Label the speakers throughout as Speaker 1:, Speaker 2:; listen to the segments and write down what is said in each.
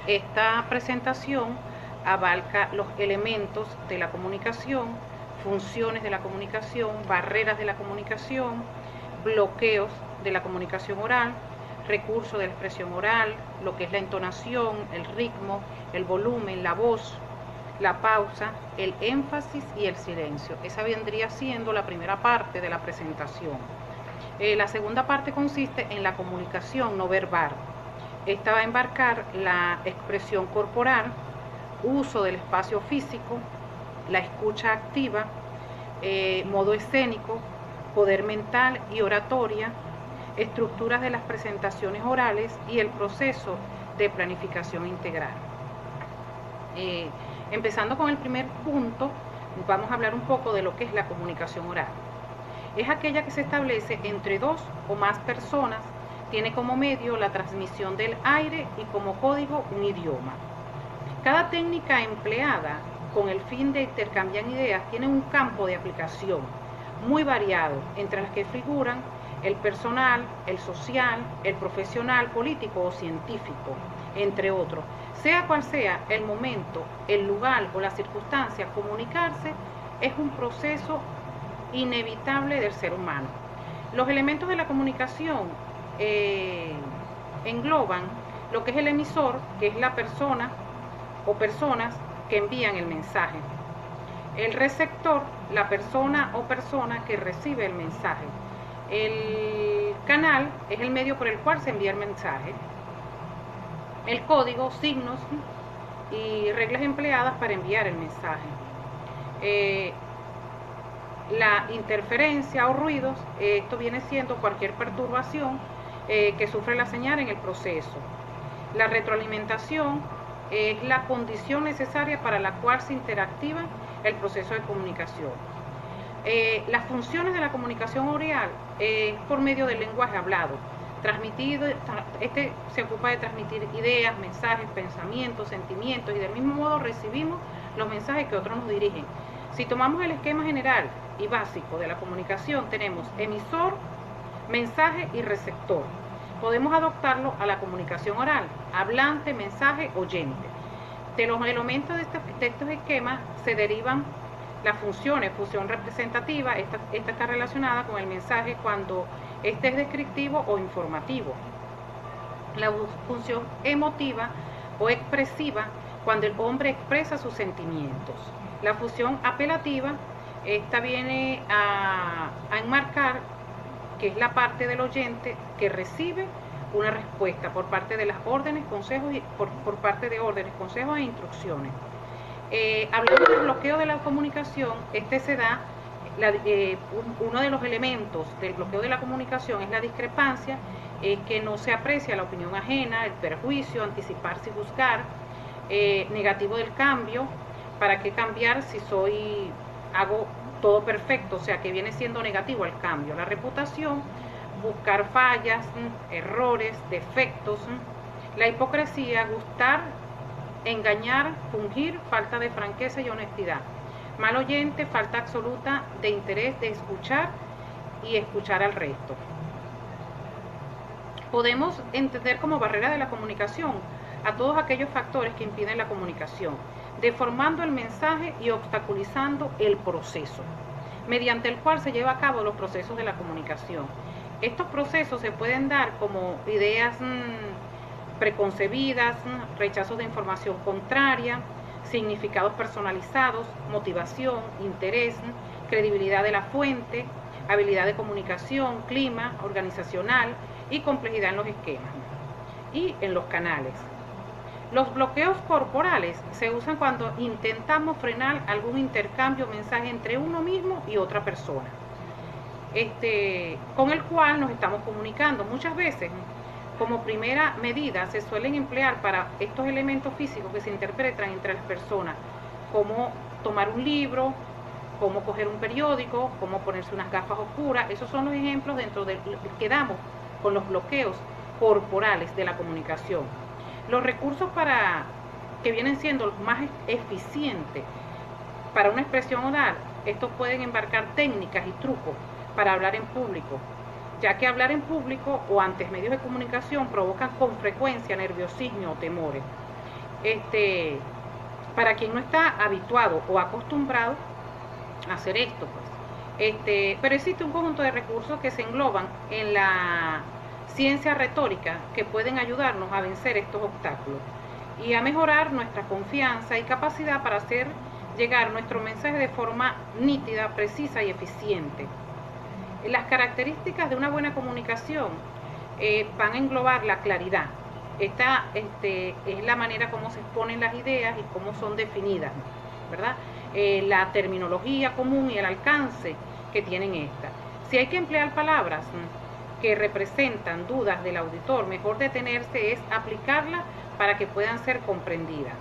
Speaker 1: Esta presentación abarca los elementos de la comunicación, funciones de la comunicación, barreras de la comunicación, bloqueos de la comunicación oral, recursos de la expresión oral, lo que es la entonación, el ritmo, el volumen, la voz, la pausa, el énfasis y el silencio. Esa vendría siendo la primera parte de la presentación. La segunda parte consiste en la comunicación no verbal. Esta va a embarcar la expresión corporal, uso del espacio físico, la escucha activa, modo escénico, poder mental y oratoria, estructuras de las presentaciones orales y el proceso de planificación integral. Empezando con el primer punto, vamos a hablar un poco de lo que es la comunicación oral. Es aquella que se establece entre dos o más personas, tiene como medio la transmisión del aire y como código un idioma. Cada técnica empleada con el fin de intercambiar ideas tiene un campo de aplicación muy variado, entre las que figuran el personal, el social, el profesional, político o científico, entre otros. Sea cual sea el momento, el lugar o la circunstancia, comunicarse es un proceso inevitable del ser humano. Los elementos de la comunicación engloban lo que es el emisor, que es la persona o personas que envían el mensaje. El receptor, la persona o persona que recibe el mensaje. El canal es el medio por el cual se envía el mensaje. El código, signos y reglas empleadas para enviar el mensaje. La interferencia o ruidos, esto viene siendo cualquier perturbación que sufre la señal en el proceso. La retroalimentación es la condición necesaria para la cual se interactiva el proceso de comunicación. Las funciones de la comunicación oral por medio del lenguaje hablado. Este se ocupa de transmitir ideas, mensajes, pensamientos, sentimientos, y del mismo modo recibimos los mensajes que otros nos dirigen. Si tomamos el esquema general y básico de la comunicación, tenemos emisor, mensaje y receptor. Podemos adoptarlo a la comunicación oral, hablante, mensaje, oyente. De los elementos de estos esquemas se derivan las funciones. Función representativa, esta está relacionada con el mensaje cuando este es descriptivo o informativo. La función emotiva o expresiva, cuando el hombre expresa sus sentimientos. La función apelativa, esta viene a enmarcar que es la parte del oyente que recibe una respuesta por parte de las órdenes, consejos y por parte de órdenes, consejos e instrucciones. Hablando del bloqueo de la comunicación, este se da, uno de los elementos del bloqueo de la comunicación es la discrepancia, que no se aprecia la opinión ajena, el perjuicio, anticiparse y juzgar, negativo del cambio. ¿Para qué cambiar si hago todo perfecto? O sea, que viene siendo negativo el cambio. La reputación, buscar fallas, errores, defectos. La hipocresía, gustar, engañar, fingir, falta de franqueza y honestidad. Mal oyente, falta absoluta de interés de escuchar y escuchar al resto. Podemos entender como barrera de la comunicación a todos aquellos factores que impiden la comunicación, deformando el mensaje y obstaculizando el proceso, mediante el cual se lleva a cabo los procesos de la comunicación. Estos procesos se pueden dar como ideas preconcebidas, rechazos de información contraria, significados personalizados, motivación, interés, credibilidad de la fuente, habilidad de comunicación, clima organizacional y complejidad en los esquemas y en los canales. Los bloqueos corporales se usan cuando intentamos frenar algún intercambio o mensaje entre uno mismo y otra persona, con el cual nos estamos comunicando. Muchas veces, como primera medida, se suelen emplear para estos elementos físicos que se interpretan entre las personas, como tomar un libro, cómo coger un periódico, cómo ponerse unas gafas oscuras. Esos son los ejemplos dentro de que damos con los bloqueos corporales de la comunicación. Los recursos que vienen siendo los más eficientes para una expresión oral, estos pueden embarcar técnicas y trucos para hablar en público, ya que hablar en público o ante medios de comunicación provocan con frecuencia nerviosismo o temores. para quien no está habituado o acostumbrado a hacer esto, pues. Pero existe un conjunto de recursos que se engloban en la ciencia retórica que pueden ayudarnos a vencer estos obstáculos y a mejorar nuestra confianza y capacidad para hacer llegar nuestro mensaje de forma nítida, precisa y eficiente. Las características de una buena comunicación van a englobar la claridad. Esta es la manera como se exponen las ideas y cómo son definidas, ¿verdad? La terminología común y el alcance que tienen estas. Si hay que emplear palabras que representan dudas del auditor, mejor detenerse es aplicarlas para que puedan ser comprendidas.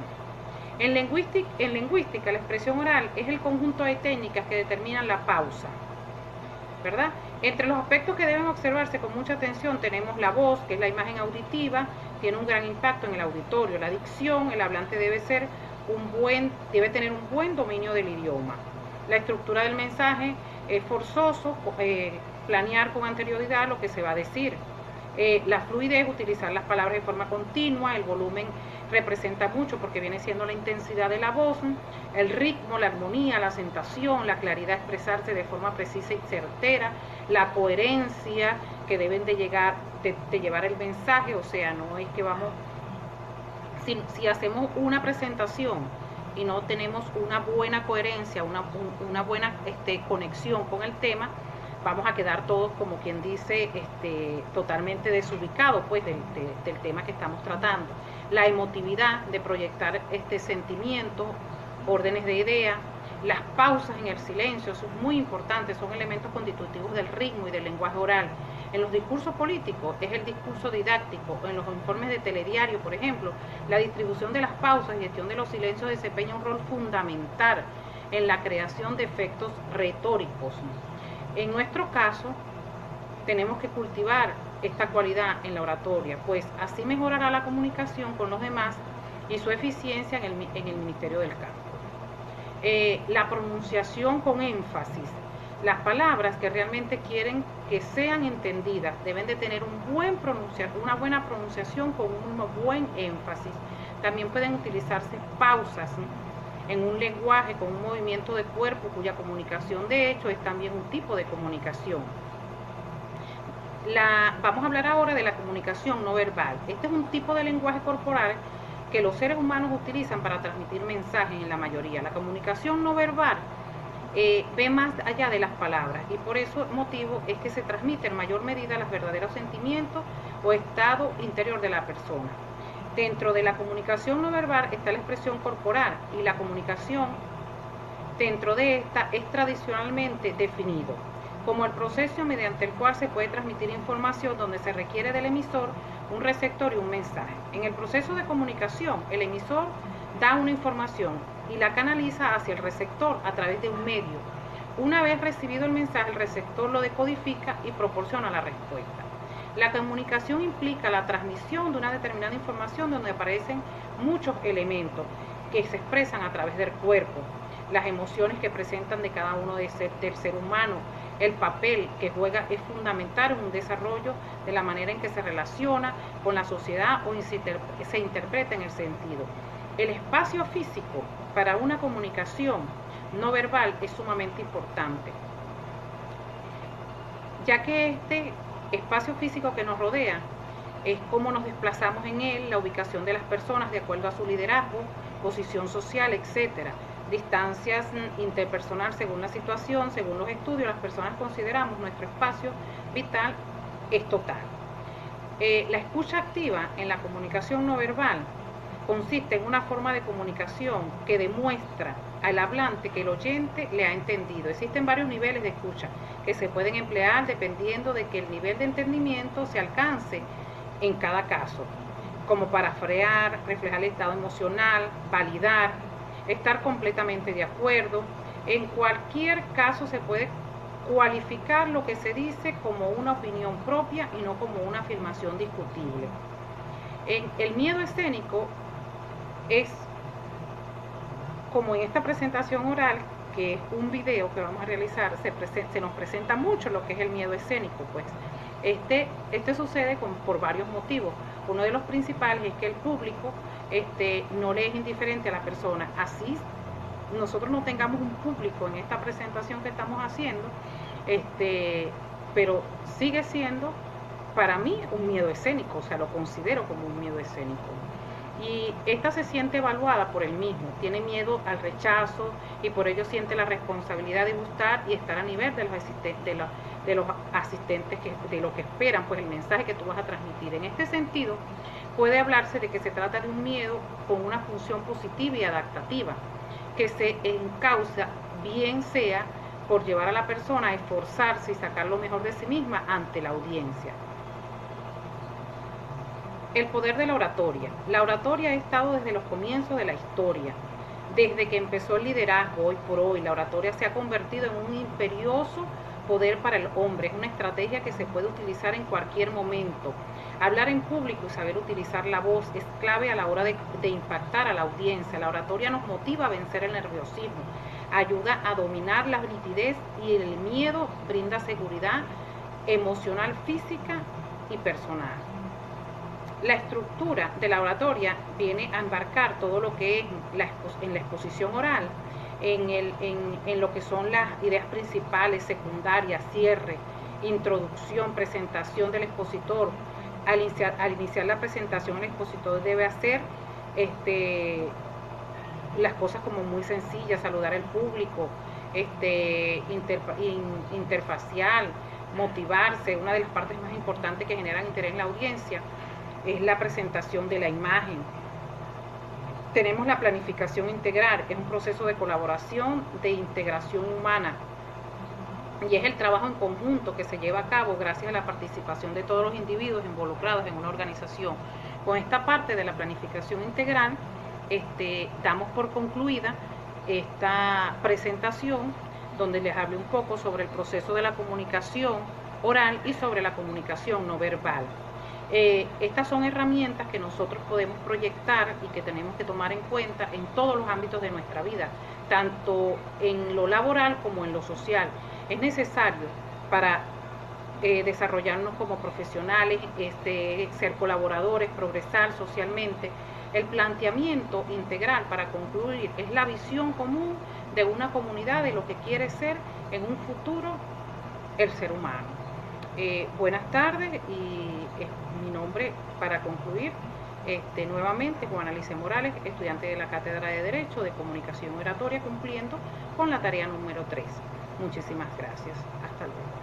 Speaker 1: En lingüística, la expresión oral es el conjunto de técnicas que determinan la pausa, ¿verdad? Entre los aspectos que deben observarse con mucha atención tenemos la voz, que es la imagen auditiva, tiene un gran impacto en el auditorio. La dicción, el hablante debe tener un buen dominio del idioma. La estructura del mensaje es forzoso, planear con anterioridad lo que se va a decir. La fluidez, utilizar las palabras de forma continua. El volumen representa mucho porque viene siendo la intensidad de la voz. El ritmo, la armonía, la acentuación, la claridad, expresarse de forma precisa y certera. La coherencia que deben de llevar el mensaje, o sea, no es que vamos, si hacemos una presentación y no tenemos una buena coherencia, una buena conexión con el tema, vamos a quedar todos, como quien dice, totalmente desubicados pues, del tema que estamos tratando. La emotividad de proyectar sentimientos, órdenes de idea, las pausas en el silencio, eso es muy importante, son elementos constitutivos del ritmo y del lenguaje oral. En los discursos políticos es el discurso didáctico, en los informes de telediario, por ejemplo, la distribución de las pausas y gestión de los silencios desempeña un rol fundamental en la creación de efectos retóricos. En nuestro caso, tenemos que cultivar esta cualidad en la oratoria, pues así mejorará la comunicación con los demás y su eficiencia en el Ministerio del Campo. La pronunciación con énfasis. Las palabras que realmente quieren que sean entendidas deben de tener una buena pronunciación con un buen énfasis. También pueden utilizarse pausas en un lenguaje con un movimiento de cuerpo cuya comunicación de hecho es también un tipo de comunicación. Vamos a hablar ahora de la comunicación no verbal. Este es un tipo de lenguaje corporal que los seres humanos utilizan para transmitir mensajes en la mayoría. La comunicación no verbal ve más allá de las palabras y por eso motivo es que se transmite en mayor medida los verdaderos sentimientos o estado interior de la persona. Dentro de la comunicación no verbal está la expresión corporal y la comunicación dentro de esta es tradicionalmente definido como el proceso mediante el cual se puede transmitir información donde se requiere del emisor, un receptor y un mensaje. En el proceso de comunicación, el emisor da una información y la canaliza hacia el receptor a través de un medio. Una vez recibido el mensaje, el receptor lo decodifica y proporciona la respuesta. La comunicación implica la transmisión de una determinada información donde aparecen muchos elementos que se expresan a través del cuerpo, las emociones que presentan de cada uno del ser humano, el papel que juega es fundamental en un desarrollo de la manera en que se relaciona con la sociedad o se interpreta en el sentido. El espacio físico para una comunicación no verbal es sumamente importante, ya que este espacio físico que nos rodea es cómo nos desplazamos en él, la ubicación de las personas de acuerdo a su liderazgo, posición social, etc. Distancias interpersonal según la situación, según los estudios, las personas consideramos nuestro espacio vital es total. La escucha activa en la comunicación no verbal consiste en una forma de comunicación que demuestra al hablante que el oyente le ha entendido. Existen varios niveles de escucha que se pueden emplear dependiendo de que el nivel de entendimiento se alcance en cada caso, como parafrasear, reflejar el estado emocional, validar, estar completamente de acuerdo. En cualquier caso se puede cualificar lo que se dice como una opinión propia y no como una afirmación discutible. El miedo escénico es, como en esta presentación oral, que es un video que vamos a realizar, se nos presenta mucho lo que es el miedo escénico, pues. Este sucede por varios motivos. Uno de los principales es que el público no le es indiferente a la persona. Así nosotros no tengamos un público en esta presentación que estamos haciendo, pero sigue siendo para mí un miedo escénico, o sea, lo considero como un miedo escénico. Y esta se siente evaluada por él mismo, tiene miedo al rechazo y por ello siente la responsabilidad de gustar y estar a nivel de los asistentes, de lo que esperan, pues el mensaje que tú vas a transmitir. En este sentido, puede hablarse de que se trata de un miedo con una función positiva y adaptativa, que se encausa bien sea por llevar a la persona a esforzarse y sacar lo mejor de sí misma ante la audiencia. El poder de la oratoria. La oratoria ha estado desde los comienzos de la historia. Desde que empezó el liderazgo, hoy por hoy, la oratoria se ha convertido en un imperioso poder para el hombre. Es una estrategia que se puede utilizar en cualquier momento. Hablar en público y saber utilizar la voz es clave a la hora de impactar a la audiencia. La oratoria nos motiva a vencer el nerviosismo, ayuda a dominar la nitidez y el miedo, brinda seguridad emocional, física y personal. La estructura de la oratoria viene a embarcar todo lo que es en la exposición oral, en lo que son las ideas principales, secundarias, cierre, introducción, presentación del expositor. Al iniciar la presentación, el expositor debe hacer las cosas como muy sencillas, saludar al público, interfacial, motivarse. Una de las partes más importantes que generan interés en la audiencia es la presentación de la imagen. Tenemos la planificación integral, que es un proceso de colaboración, de integración humana, y es el trabajo en conjunto que se lleva a cabo gracias a la participación de todos los individuos involucrados en una organización. Con esta parte de la planificación integral, damos por concluida esta presentación, donde les hablé un poco sobre el proceso de la comunicación oral y sobre la comunicación no verbal. Estas son herramientas que nosotros podemos proyectar y que tenemos que tomar en cuenta en todos los ámbitos de nuestra vida, tanto en lo laboral como en lo social. Es necesario para desarrollarnos como profesionales, ser colaboradores, progresar socialmente. El planteamiento integral, para concluir, es la visión común de una comunidad de lo que quiere ser en un futuro el ser humano. Buenas tardes, y mi nombre, para concluir, nuevamente, Juana Alice Morales, estudiante de la Cátedra de Derecho de Comunicación Oratoria, cumpliendo con la tarea número 3. Muchísimas gracias. Hasta luego.